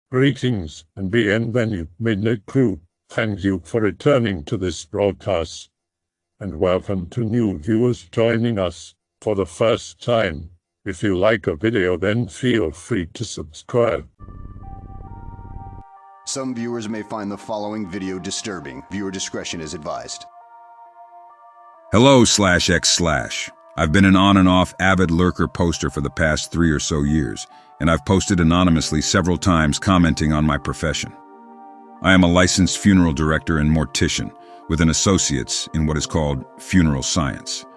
Greetings and bienvenue, Midnight Crew. Thank you for returning to this broadcast, and welcome to new viewers joining us for the first time. If you like a video, then feel free to subscribe. Some viewers may find the following video disturbing. Viewer discretion is advised. Hello/X/. I've been an on and off avid lurker poster for the past 3 or so years, and I've posted anonymously several times commenting on my profession. I am a licensed funeral director and mortician with an associate's in what is called funeral science.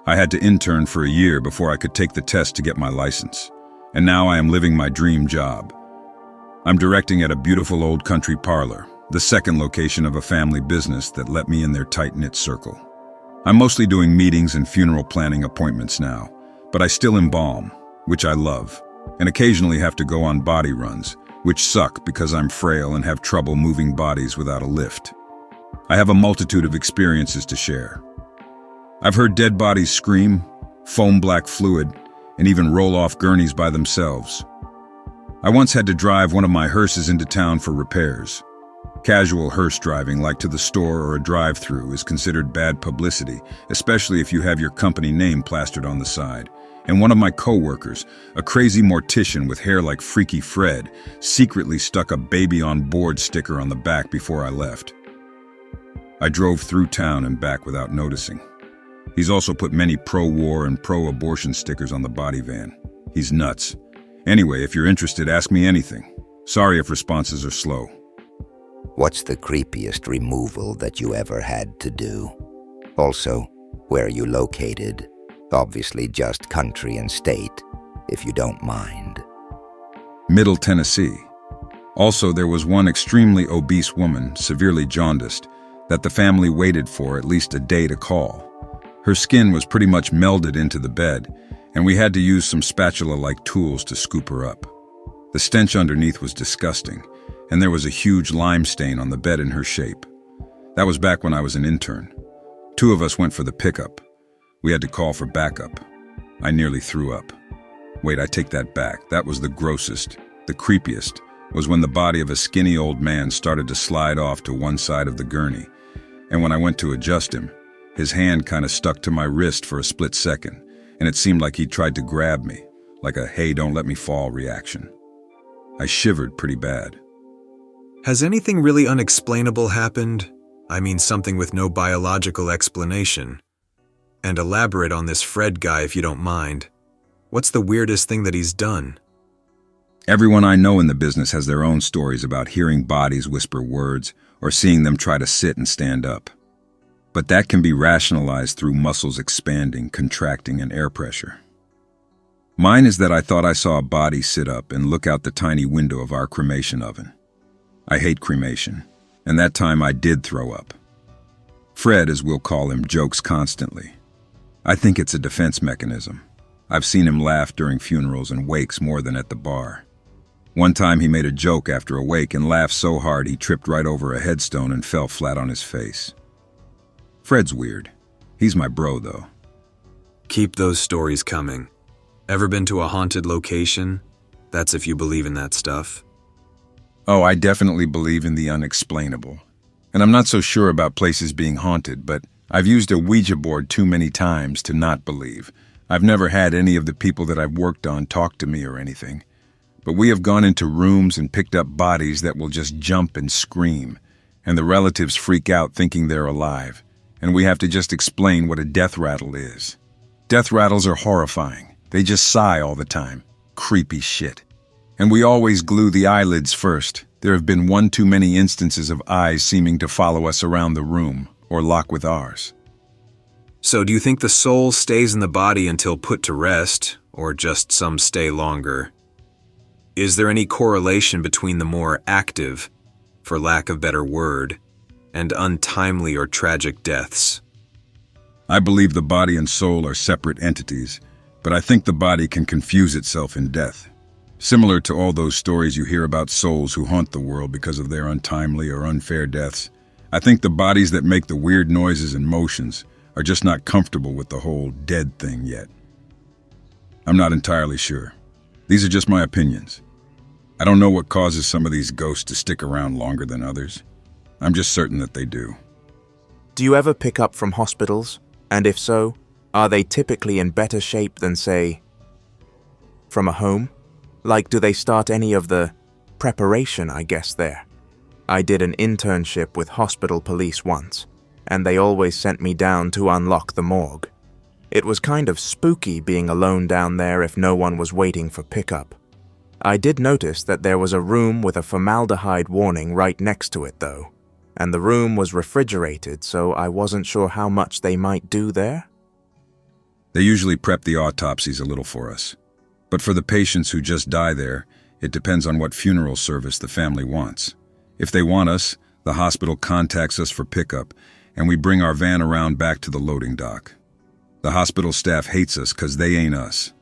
I had to intern for a year before I could take the test to get my license, and now I am living my dream job. I'm directing at a beautiful old country parlor, the second location of a family business that let me in their tight-knit circle. I'm mostly doing meetings and funeral planning appointments now, but I still embalm, which I love, and occasionally have to go on body runs, which suck because I'm frail and have trouble moving bodies without a lift. I have a multitude of experiences to share. I've heard dead bodies scream, foam black fluid, and even roll off gurneys by themselves. I once had to drive one of my hearses into town for repairs. Casual hearse driving, like to the store or a drive-through, is considered bad publicity, especially if you have your company name plastered on the side. And one of my co-workers, a crazy mortician with hair like Freaky Fred, secretly stuck a baby on board sticker on the back before I left. I drove through town and back without noticing. He's also put many pro-war and pro-abortion stickers on the body van. He's nuts. Anyway, if you're interested, ask me anything. Sorry if responses are slow. What's the creepiest removal that you ever had to do? Also, where are you located? Obviously just country and state, if you don't mind. Middle Tennessee. Also, there was one extremely obese woman, severely jaundiced, that the family waited for at least a day to call. Her skin was pretty much melded into the bed, and we had to use some spatula-like tools to scoop her up. The stench underneath was disgusting, and there was a huge lime stain on the bed in her shape. That was back when I was an intern. 2 of us went for the pickup. We had to call for backup. I nearly threw up. Wait, I take that back. That was the grossest. The creepiest was when the body of a skinny old man started to slide off to one side of the gurney, and when I went to adjust him, his hand kind of stuck to my wrist for a split second, and it seemed like he tried to grab me, like a "hey, don't let me fall" reaction. I shivered pretty bad. Has anything really unexplainable happened? I mean, something with no biological explanation. And elaborate on this Fred guy if you don't mind. What's the weirdest thing that he's done? Everyone I know in the business has their own stories about hearing bodies whisper words or seeing them try to sit and stand up. But that can be rationalized through muscles expanding, contracting, and air pressure. Mine is that I thought I saw a body sit up and look out the tiny window of our cremation oven. I hate cremation, and that time I did throw up. Fred, as we'll call him, jokes constantly. I think it's a defense mechanism. I've seen him laugh during funerals and wakes more than at the bar. One time he made a joke after a wake and laughed so hard he tripped right over a headstone and fell flat on his face. Fred's weird. He's my bro, though. Keep those stories coming. Ever been to a haunted location? That's if you believe in that stuff. Oh, I definitely believe in the unexplainable. And I'm not so sure about places being haunted, but I've used a Ouija board too many times to not believe. I've never had any of the people that I've worked on talk to me or anything. But we have gone into rooms and picked up bodies that will just jump and scream, and the relatives freak out thinking they're alive, and we have to just explain what a death rattle is. Death rattles are horrifying. They just sigh all the time. Creepy shit. And we always glue the eyelids first. There have been one too many instances of eyes seeming to follow us around the room, or lock with ours. So do you think the soul stays in the body until put to rest, or just some stay longer? Is there any correlation between the more active, for lack of better word, and untimely or tragic deaths? I believe the body and soul are separate entities, but I think the body can confuse itself in death. Similar to all those stories you hear about souls who haunt the world because of their untimely or unfair deaths, I think the bodies that make the weird noises and motions are just not comfortable with the whole dead thing yet. I'm not entirely sure. These are just my opinions. I don't know what causes some of these ghosts to stick around longer than others. I'm just certain that they do. Do you ever pick up from hospitals? And if so, are they typically in better shape than, say, from a home? Like, do they start any of the preparation, I guess, there? I did an internship with hospital police once, and they always sent me down to unlock the morgue. It was kind of spooky being alone down there if no one was waiting for pickup. I did notice that there was a room with a formaldehyde warning right next to it, though, and the room was refrigerated, so I wasn't sure how much they might do there. They usually prep the autopsies a little for us. But for the patients who just die there, it depends on what funeral service the family wants. If they want us, the hospital contacts us for pickup, and we bring our van around back to the loading dock. The hospital staff hates us because they ain't us.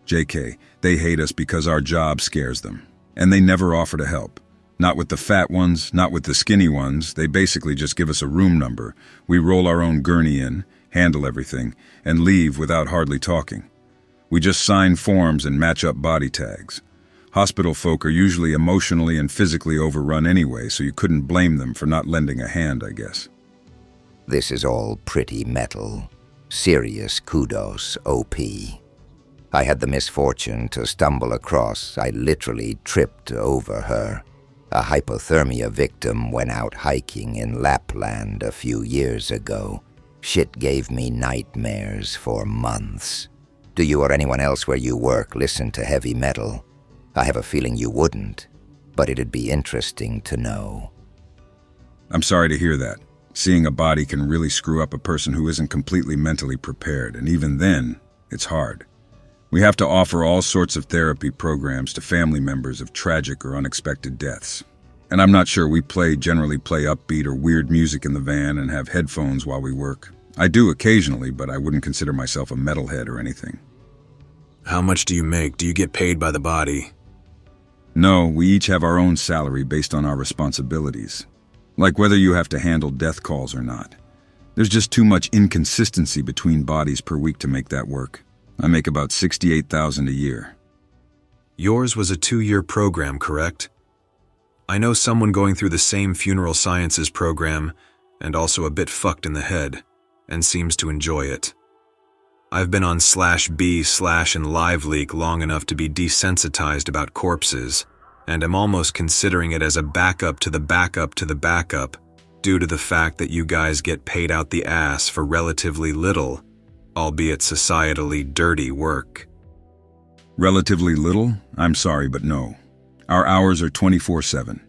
JK, they hate us because our job scares them. And they never offer to help. Not with the fat ones, not with the skinny ones. They basically just give us a room number. We roll our own gurney in, handle everything, and leave without hardly talking. We just sign forms and match up body tags. Hospital folk are usually emotionally and physically overrun anyway, so you couldn't blame them for not lending a hand, I guess. This is all pretty metal. Serious kudos, OP. I had the misfortune to stumble across, I literally tripped over her. A hypothermia victim went out hiking in Lapland a few years ago. Shit gave me nightmares for months. Do you or anyone else where you work listen to heavy metal? I have a feeling you wouldn't, but it'd be interesting to know. I'm sorry to hear that. Seeing a body can really screw up a person who isn't completely mentally prepared, and even then, it's hard. We have to offer all sorts of therapy programs to family members of tragic or unexpected deaths. And I'm not sure we generally play upbeat or weird music in the van and have headphones while we work. I do occasionally, but I wouldn't consider myself a metalhead or anything. How much do you make? Do you get paid by the body? No, we each have our own salary based on our responsibilities. Like whether you have to handle death calls or not. There's just too much inconsistency between bodies per week to make that work. I make about $68,000 a year. Yours was a 2-year program, correct? I know someone going through the same funeral sciences program and also a bit fucked in the head, and seems to enjoy it. I've been on /B/ and Live Leak long enough to be desensitized about corpses, and am almost considering it as a backup to the backup to the backup, due to the fact that you guys get paid out the ass for relatively little, albeit societally dirty work. Relatively little? I'm sorry, but no. Our hours are 24/7.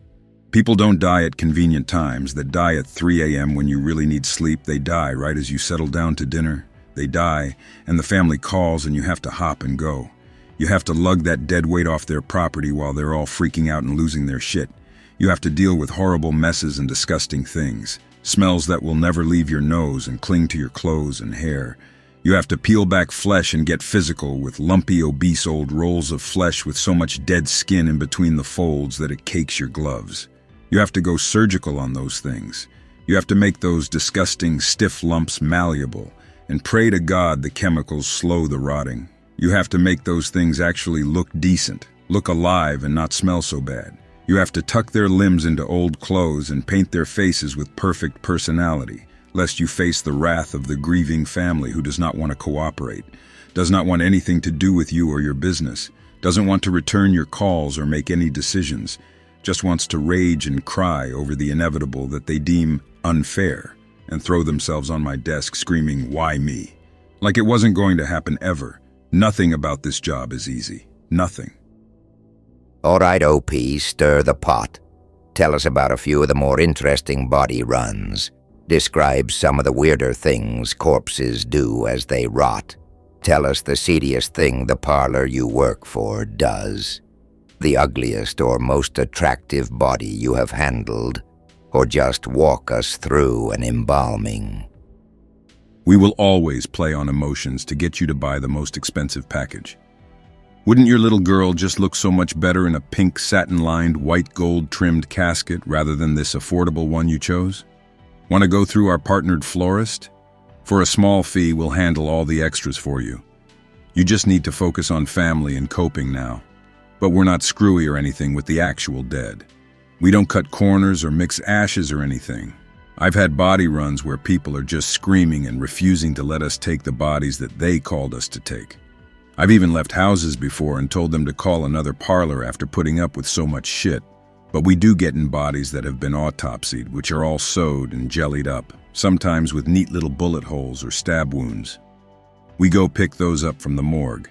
People don't die at convenient times. That die at 3 a.m. when you really need sleep. They die right as you settle down to dinner. They die, and the family calls and you have to hop and go. You have to lug that dead weight off their property while they're all freaking out and losing their shit. You have to deal with horrible messes and disgusting things. Smells that will never leave your nose and cling to your clothes and hair. You have to peel back flesh and get physical with lumpy, obese old rolls of flesh with so much dead skin in between the folds that it cakes your gloves. You have to go surgical on those things. You have to make those disgusting, stiff lumps malleable and pray to God the chemicals slow the rotting. You have to make those things actually look decent, look alive and not smell so bad. You have to tuck their limbs into old clothes and paint their faces with perfect personality, lest you face the wrath of the grieving family who does not want to cooperate, does not want anything to do with you or your business, doesn't want to return your calls or make any decisions, just wants to rage and cry over the inevitable that they deem unfair, and throw themselves on my desk screaming, "Why me?" Like it wasn't going to happen ever. Nothing about this job is easy. Nothing. All right, OP, stir the pot. Tell us about a few of the more interesting body runs. Describe some of the weirder things corpses do as they rot. Tell us the seediest thing the parlor you work for does. The ugliest or most attractive body you have handled, or just walk us through an embalming. We will always play on emotions to get you to buy the most expensive package. Wouldn't your little girl just look so much better in a pink satin-lined, white gold-trimmed casket rather than this affordable one you chose? Want to go through our partnered florist? For a small fee, we'll handle all the extras for you. You just need to focus on family and coping now. But we're not screwy or anything with the actual dead. We don't cut corners or mix ashes or anything. I've had body runs where people are just screaming and refusing to let us take the bodies that they called us to take. I've even left houses before and told them to call another parlor after putting up with so much shit. But we do get in bodies that have been autopsied, which are all sewed and jellied up, sometimes with neat little bullet holes or stab wounds. We go pick those up from the morgue.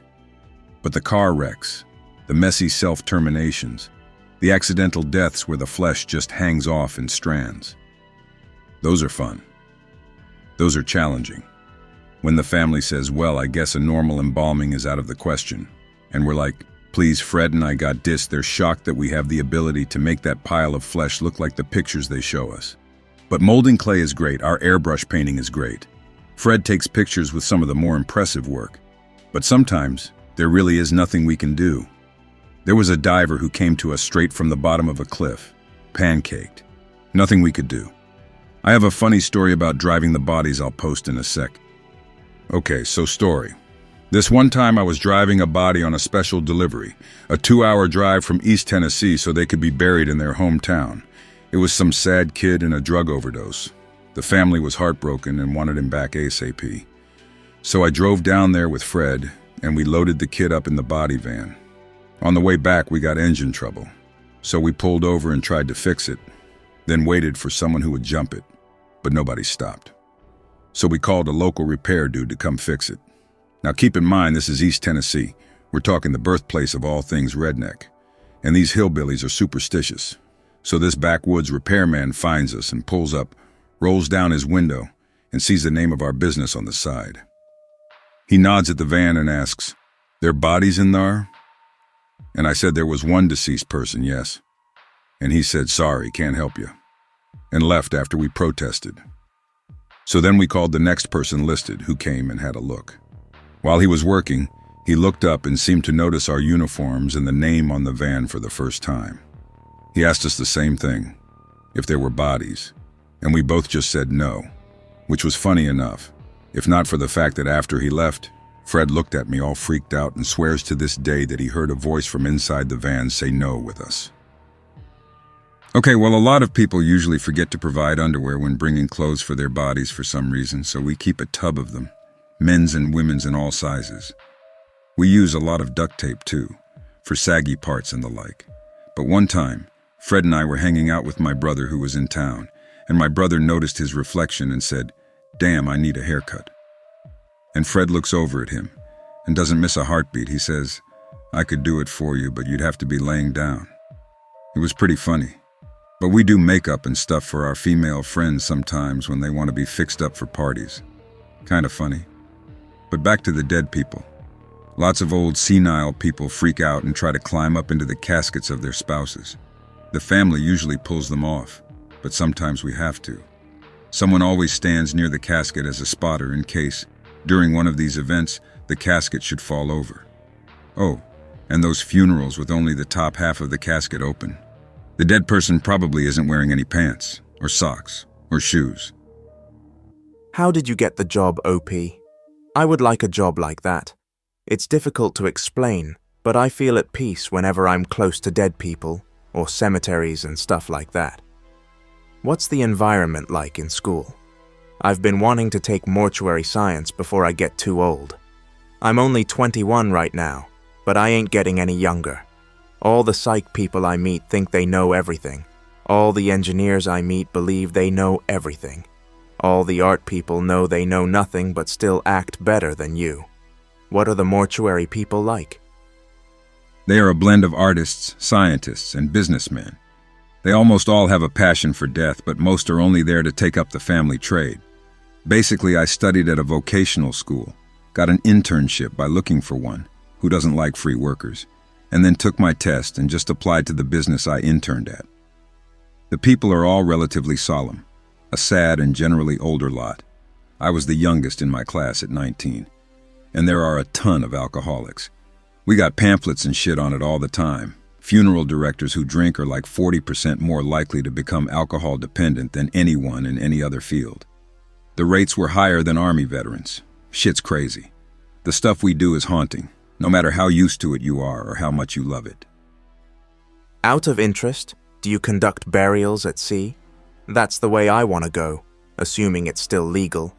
But the car wrecks, the messy self-terminations, the accidental deaths where the flesh just hangs off in strands. Those are fun. Those are challenging. When the family says, well, I guess a normal embalming is out of the question, and we're like, please, Fred and I got dissed, they're shocked that we have the ability to make that pile of flesh look like the pictures they show us. But molding clay is great, our airbrush painting is great. Fred takes pictures with some of the more impressive work. But sometimes, there really is nothing we can do. There was a diver who came to us straight from the bottom of a cliff, pancaked. Nothing we could do. I have a funny story about driving the bodies I'll post in a sec. Okay, so story. This one time I was driving a body on a special delivery, a 2-hour drive from East Tennessee so they could be buried in their hometown. It was some sad kid in a drug overdose. The family was heartbroken and wanted him back ASAP. So I drove down there with Fred, and we loaded the kid up in the body van. On the way back, we got engine trouble. So we pulled over and tried to fix it, then waited for someone who would jump it, but nobody stopped. So we called a local repair dude to come fix it. Now keep in mind, this is East Tennessee. We're talking the birthplace of all things redneck. And these hillbillies are superstitious. So this backwoods repairman finds us and pulls up, rolls down his window, and sees the name of our business on the side. He nods at the van and asks, "There bodies in there?" And I said there was one deceased person, yes. And he said, "Sorry, can't help you," and left after we protested. So then we called the next person listed, who came and had a look. While he was working, he looked up and seemed to notice our uniforms and the name on the van for the first time. He asked us the same thing, if there were bodies, and we both just said no, which was funny enough, if not for the fact that after he left, Fred looked at me all freaked out and swears to this day that he heard a voice from inside the van say no with us. Okay, well, a lot of people usually forget to provide underwear when bringing clothes for their bodies for some reason, so we keep a tub of them, men's and women's in all sizes. We use a lot of duct tape too, for saggy parts and the like. But one time, Fred and I were hanging out with my brother who was in town, and my brother noticed his reflection and said, "Damn, I need a haircut." And Fred looks over at him and doesn't miss a heartbeat. He says, "I could do it for you, but you'd have to be laying down." It was pretty funny. But we do makeup and stuff for our female friends sometimes when they want to be fixed up for parties. Kind of funny. But back to the dead people. Lots of old senile people freak out and try to climb up into the caskets of their spouses. The family usually pulls them off, but sometimes we have to. Someone always stands near the casket as a spotter in case, during one of these events, the casket should fall over. Oh, and those funerals with only the top half of the casket open. The dead person probably isn't wearing any pants, or socks, or shoes. How did you get the job, OP? I would like a job like that. It's difficult to explain, but I feel at peace whenever I'm close to dead people, or cemeteries and stuff like that. What's the environment like in school? I've been wanting to take mortuary science before I get too old. I'm only 21 right now, but I ain't getting any younger. All the psych people I meet think they know everything. All the engineers I meet believe they know everything. All the art people know they know nothing but still act better than you. What are the mortuary people like? They are a blend of artists, scientists, and businessmen. They almost all have a passion for death, but most are only there to take up the family trade. Basically, I studied at a vocational school, got an internship by looking for one, who doesn't like free workers, and then took my test and just applied to the business I interned at. The people are all relatively solemn, a sad and generally older lot. I was the youngest in my class at 19, and there are a ton of alcoholics. We got pamphlets and shit on it all the time. Funeral directors who drink are like 40% more likely to become alcohol dependent than anyone in any other field. The rates were higher than Army veterans. Shit's crazy. The stuff we do is haunting, no matter how used to it you are or how much you love it. Out of interest, do you conduct burials at sea? That's the way I want to go, assuming it's still legal.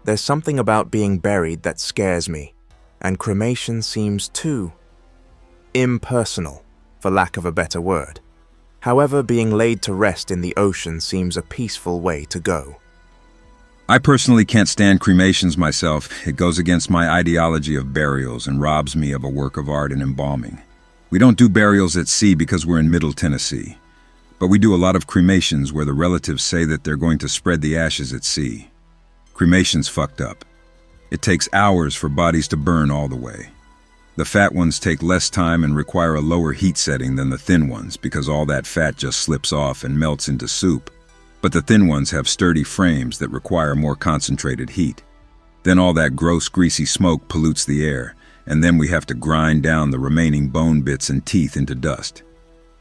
There's something about being buried that scares me, and cremation seems too impersonal, for lack of a better word. However, being laid to rest in the ocean seems a peaceful way to go. I personally can't stand cremations myself. It goes against my ideology of burials and robs me of a work of art and embalming. We don't do burials at sea because we're in Middle Tennessee, but we do a lot of cremations where the relatives say that they're going to spread the ashes at sea. Cremation's fucked up. It takes hours for bodies to burn all the way. The fat ones take less time and require a lower heat setting than the thin ones because all that fat just slips off and melts into soup. But the thin ones have sturdy frames that require more concentrated heat. Then all that gross, greasy smoke pollutes the air, and then we have to grind down the remaining bone bits and teeth into dust.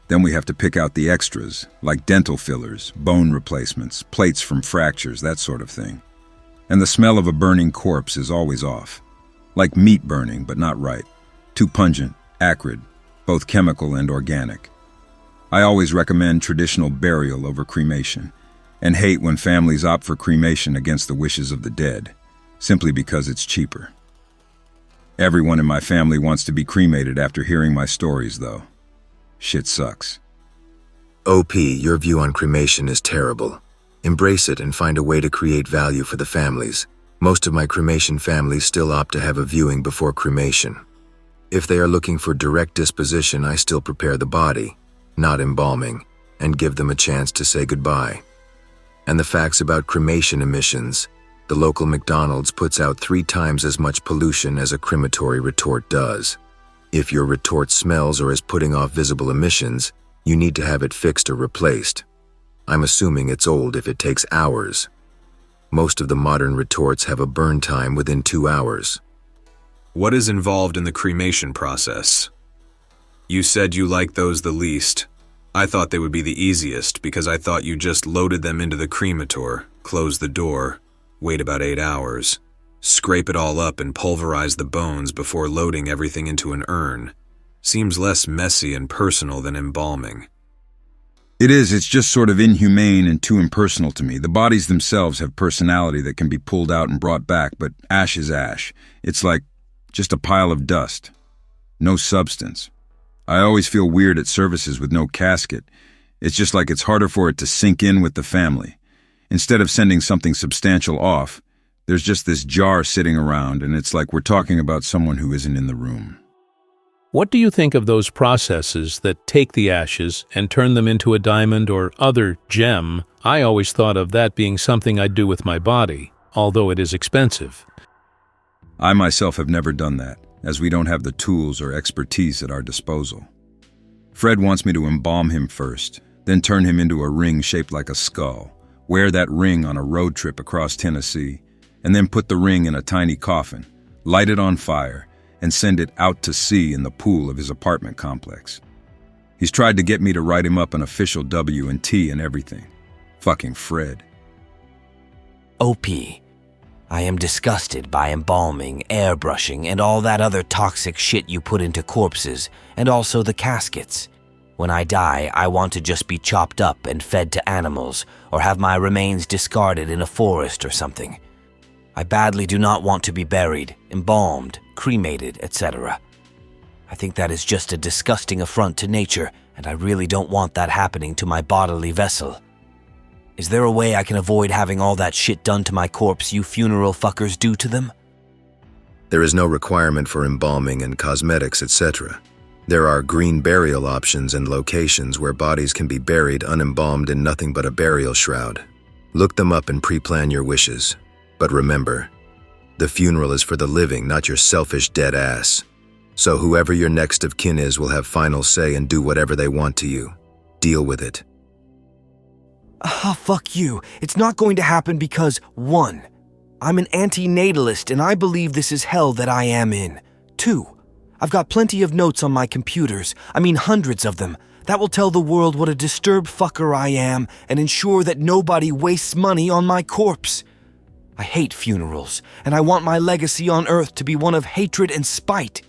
Then we have to pick out the extras, like dental fillers, bone replacements, plates from fractures, that sort of thing. And the smell of a burning corpse is always off. Like meat burning, but not right. Too pungent, acrid, both chemical and organic. I always recommend traditional burial over cremation, and hate when families opt for cremation against the wishes of the dead, simply because it's cheaper. Everyone in my family wants to be cremated after hearing my stories, though. Shit sucks. OP, your view on cremation is terrible. Embrace it and find a way to create value for the families. Most of my cremation families still opt to have a viewing before cremation. If they are looking for direct disposition, I still prepare the body, not embalming, and give them a chance to say goodbye. And the facts about cremation emissions: the local McDonald's puts out 3 times as much pollution as a crematory retort does. If your retort smells or is putting off visible emissions, you need to have it fixed or replaced. I'm assuming it's old if it takes hours. Most of the modern retorts have a burn time within 2 hours. What is involved in the cremation process? You said you like those the least. I thought they would be the easiest because I thought you just loaded them into the cremator, close the door, wait about 8 hours, scrape it all up and pulverize the bones before loading everything into an urn. Seems less messy and personal than embalming. It's just sort of inhumane and too impersonal to me. The bodies themselves have personality that can be pulled out and brought back, but ash is ash. It's like just a pile of dust. No substance. I always feel weird at services with no casket. It's just like it's harder for it to sink in with the family. Instead of sending something substantial off, there's just this jar sitting around, and it's like we're talking about someone who isn't in the room. What do you think of those processes that take the ashes and turn them into a diamond or other gem? I always thought of that being something I'd do with my body, although it is expensive. I myself have never done that, as we don't have the tools or expertise at our disposal. Fred wants me to embalm him first, then turn him into a ring shaped like a skull, wear that ring on a road trip across Tennessee, and then put the ring in a tiny coffin, light it on fire, and send it out to sea in the pool of his apartment complex. He's tried to get me to write him up an official W&T and everything. Fucking Fred. OP. I am disgusted by embalming, airbrushing, and all that other toxic shit you put into corpses, and also the caskets. When I die, I want to just be chopped up and fed to animals, or have my remains discarded in a forest or something. I badly do not want to be buried, embalmed, cremated, etc. I think that is just a disgusting affront to nature, and I really don't want that happening to my bodily vessel. Is there a way I can avoid having all that shit done to my corpse you funeral fuckers do to them? There is no requirement for embalming and cosmetics, etc. There are green burial options and locations where bodies can be buried unembalmed in nothing but a burial shroud. Look them up and pre-plan your wishes. But remember, the funeral is for the living, not your selfish dead ass. So whoever your next of kin is will have final say and do whatever they want to you. Deal with it. Fuck you. It's not going to happen because, 1, I'm an anti-natalist and I believe this is hell that I am in. 2, I've got plenty of notes on my computers, hundreds of them, that will tell the world what a disturbed fucker I am and ensure that nobody wastes money on my corpse. I hate funerals, and I want my legacy on Earth to be one of hatred and spite.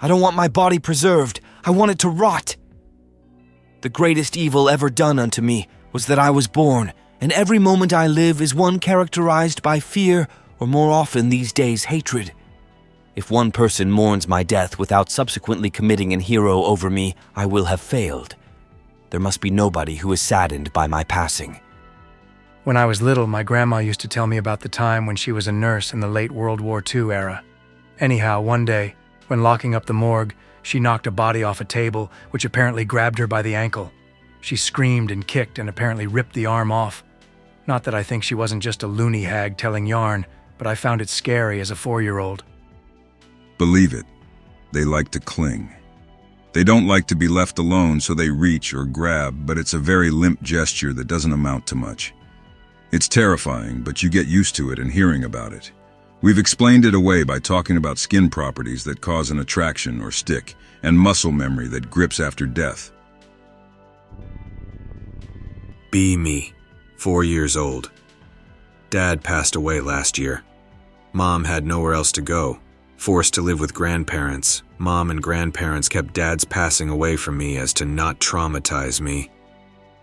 I don't want my body preserved. I want it to rot. The greatest evil ever done unto me was that I was born, and every moment I live is one characterized by fear, or more often these days hatred. If one person mourns my death without subsequently committing an hero over me, I will have failed. There must be nobody who is saddened by my passing. When I was little, my grandma used to tell me about the time when she was a nurse in the late World War II era. Anyhow, one day, when locking up the morgue, she knocked a body off a table, which apparently grabbed her by the ankle. She screamed and kicked and apparently ripped the arm off. Not that I think she wasn't just a loony hag telling yarn, but I found it scary as a 4-year-old. Believe it, they like to cling. They don't like to be left alone, so they reach or grab, but it's a very limp gesture that doesn't amount to much. It's terrifying, but you get used to it and hearing about it. We've explained it away by talking about skin properties that cause an attraction or stick, and muscle memory that grips after death. Be me, 4 years old. Dad passed away last year. Mom had nowhere else to go. Forced to live with grandparents, Mom and grandparents kept Dad's passing away from me as to not traumatize me.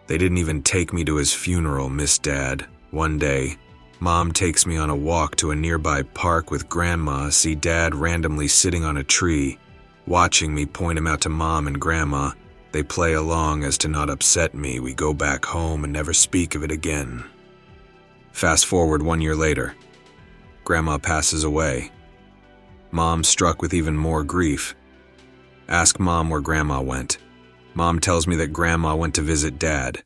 They didn't even take me to his funeral, Miss Dad. One day, Mom takes me on a walk to a nearby park with Grandma, see Dad randomly sitting on a tree. Watching me point him out to Mom and Grandma, they play along as to not upset me. We go back home and never speak of it again. Fast forward 1 year later. Grandma passes away. Mom struck with even more grief. Ask Mom where Grandma went. Mom tells me that Grandma went to visit Dad.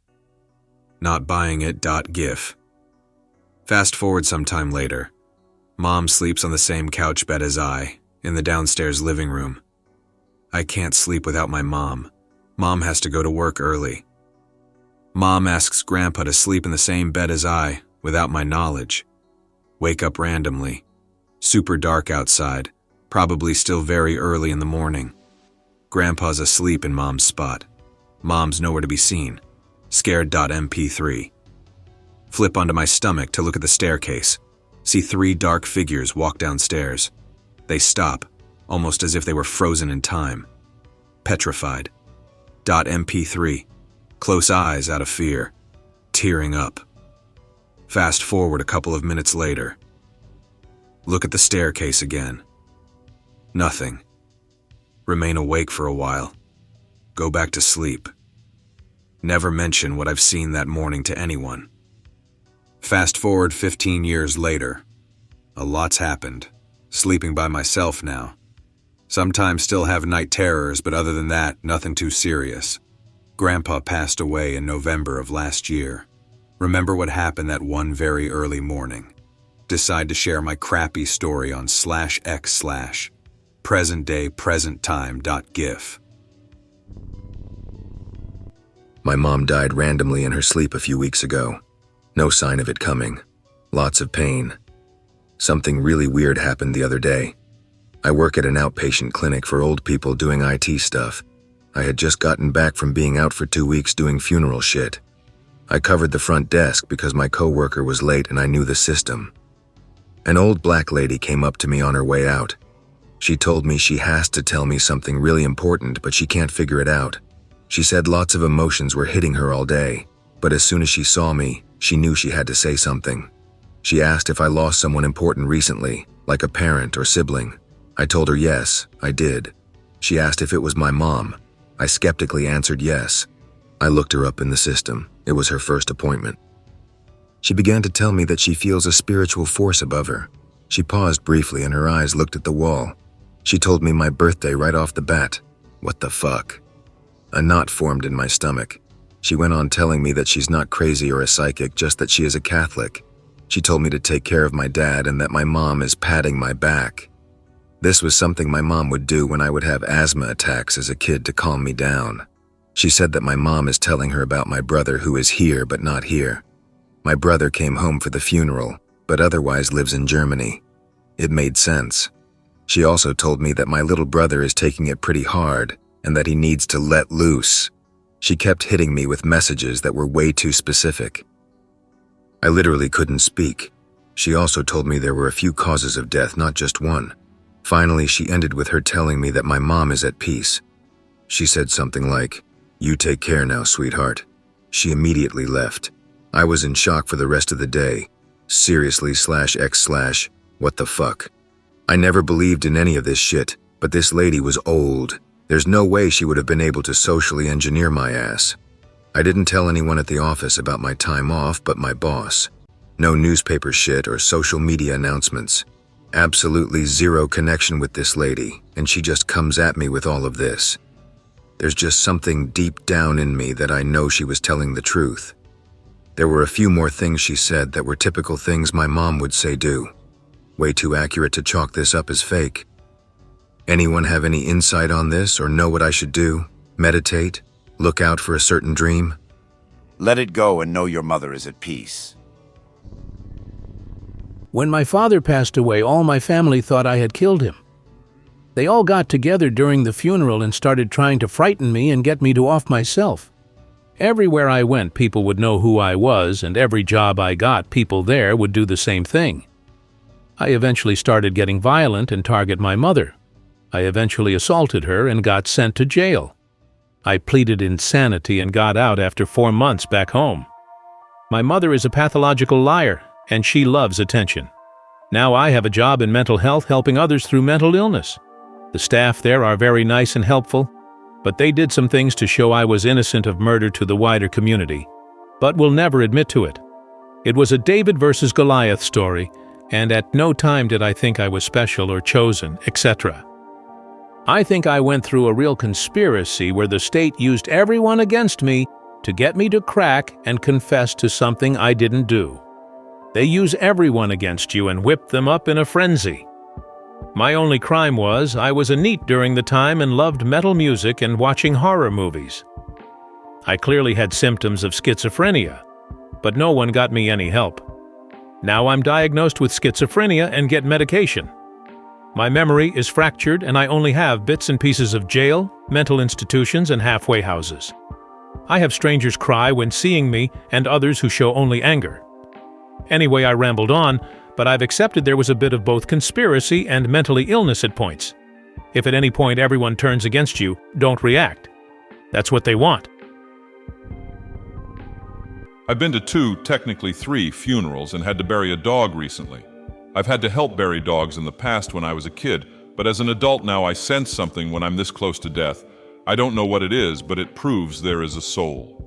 Not buying it. GIF. Fast forward some time later. Mom sleeps on the same couch bed as I, in the downstairs living room. I can't sleep without my mom. Mom has to go to work early. Mom asks Grandpa to sleep in the same bed as I, without my knowledge. Wake up randomly. Super dark outside, probably still very early in the morning. Grandpa's asleep in Mom's spot. Mom's nowhere to be seen. Scared.mp3. Flip onto my stomach to look at the staircase. See 3 dark figures walk downstairs. They stop, almost as if they were frozen in time. Petrified. .mp3. Close eyes out of fear. Tearing up. Fast forward a couple of minutes later. Look at the staircase again. Nothing. Remain awake for a while. Go back to sleep. Never mention what I've seen that morning to anyone. Fast forward 15 years later. A lot's happened. Sleeping by myself now. Sometimes still have night terrors, but other than that, nothing too serious. Grandpa passed away in November of last year. Remember what happened that one very early morning. Decide to share my crappy story on /x/ presentday_present_time.gif. My mom died randomly in her sleep a few weeks ago. No sign of it coming. Lots of pain. Something really weird happened the other day. I work at an outpatient clinic for old people doing IT stuff. I had just gotten back from being out for 2 weeks doing funeral shit. I covered the front desk because my coworker was late and I knew the system. An old black lady came up to me on her way out. She told me she has to tell me something really important, but she can't figure it out. She said lots of emotions were hitting her all day, but as soon as she saw me, she knew she had to say something. She asked if I lost someone important recently, like a parent or sibling. I told her yes, I did. She asked if it was my mom. I skeptically answered yes. I looked her up in the system. It was her first appointment. She began to tell me that she feels a spiritual force above her. She paused briefly and her eyes looked at the wall. She told me my birthday right off the bat. What the fuck? A knot formed in my stomach. She went on telling me that she's not crazy or a psychic, just that she is a Catholic. She told me to take care of my dad and that my mom is patting my back. This was something my mom would do when I would have asthma attacks as a kid to calm me down. She said that my mom is telling her about my brother who is here but not here. My brother came home for the funeral, but otherwise lives in Germany. It made sense. She also told me that my little brother is taking it pretty hard and that he needs to let loose. She kept hitting me with messages that were way too specific. I literally couldn't speak. She also told me there were a few causes of death, not just one. Finally, she ended with her telling me that my mom is at peace. She said something like, You take care now, sweetheart. She immediately left. I was in shock for the rest of the day. Seriously /x/ what the fuck? I never believed in any of this shit, but this lady was old. There's no way she would have been able to socially engineer my ass. I didn't tell anyone at the office about my time off but my boss. No newspaper shit or social media announcements. Absolutely zero connection with this lady, and she just comes at me with all of this. There's just something deep down in me that I know she was telling the truth. There were a few more things she said that were typical things my mom would say do. Way too accurate to chalk this up as fake. Anyone have any insight on this or know what I should do? Meditate? Look out for a certain dream? Let it go and know your mother is at peace. When my father passed away, all my family thought I had killed him. They all got together during the funeral and started trying to frighten me and get me to off myself. Everywhere I went, people would know who I was, and every job I got, people there would do the same thing. I eventually started getting violent and target my mother. I eventually assaulted her and got sent to jail. I pleaded insanity and got out after 4 months back home. My mother is a pathological liar, and she loves attention. Now I have a job in mental health helping others through mental illness. The staff there are very nice and helpful, but they did some things to show I was innocent of murder to the wider community, but will never admit to it. It was a David versus Goliath story, and at no time did I think I was special or chosen, etc. I think I went through a real conspiracy where the state used everyone against me to get me to crack and confess to something I didn't do. They use everyone against you and whip them up in a frenzy. My only crime was I was a NEET during the time and loved metal music and watching horror movies. I clearly had symptoms of schizophrenia, but no one got me any help. Now I'm diagnosed with schizophrenia and get medication. My memory is fractured and I only have bits and pieces of jail, mental institutions, and halfway houses. I have strangers cry when seeing me and others who show only anger. Anyway, I rambled on, but I've accepted there was a bit of both conspiracy and mentally illness at points. If at any point everyone turns against you, don't react. That's what they want. I've been to 2, technically 3, funerals and had to bury a dog recently. I've had to help bury dogs in the past when I was a kid, but as an adult now I sense something when I'm this close to death. I don't know what it is, but it proves there is a soul.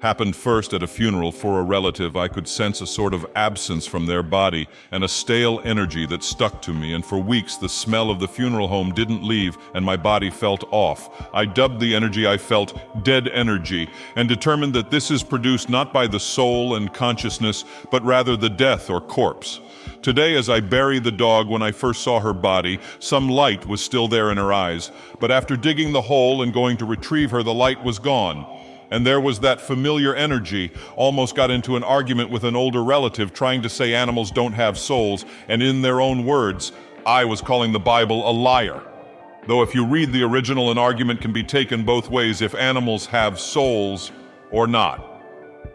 Happened first at a funeral for a relative. I could sense a sort of absence from their body and a stale energy that stuck to me, and for weeks the smell of the funeral home didn't leave and my body felt off. I dubbed the energy I felt dead energy and determined that this is produced not by the soul and consciousness, but rather the death or corpse. Today, as I bury the dog, when I first saw her body, some light was still there in her eyes, but after digging the hole and going to retrieve her, the light was gone. And there was that familiar energy. Almost got into an argument with an older relative trying to say animals don't have souls, and in their own words, I was calling the Bible a liar. Though if you read the original, an argument can be taken both ways, if animals have souls or not.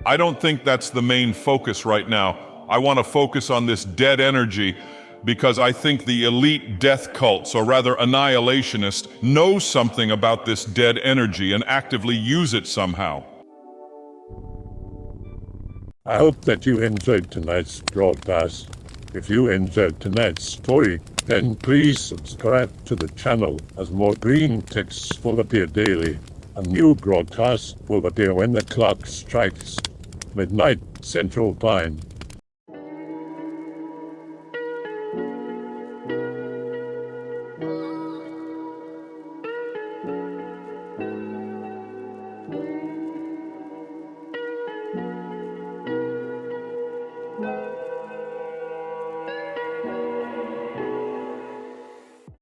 I don't think that's the main focus right now. I want to focus on this dead energy because I think the elite death cults, or rather annihilationists, know something about this dead energy and actively use it somehow. I hope that you enjoyed tonight's broadcast. If you enjoyed tonight's story, then please subscribe to the channel, as more Greentext will appear daily. A new broadcast will appear when the clock strikes midnight Central Time.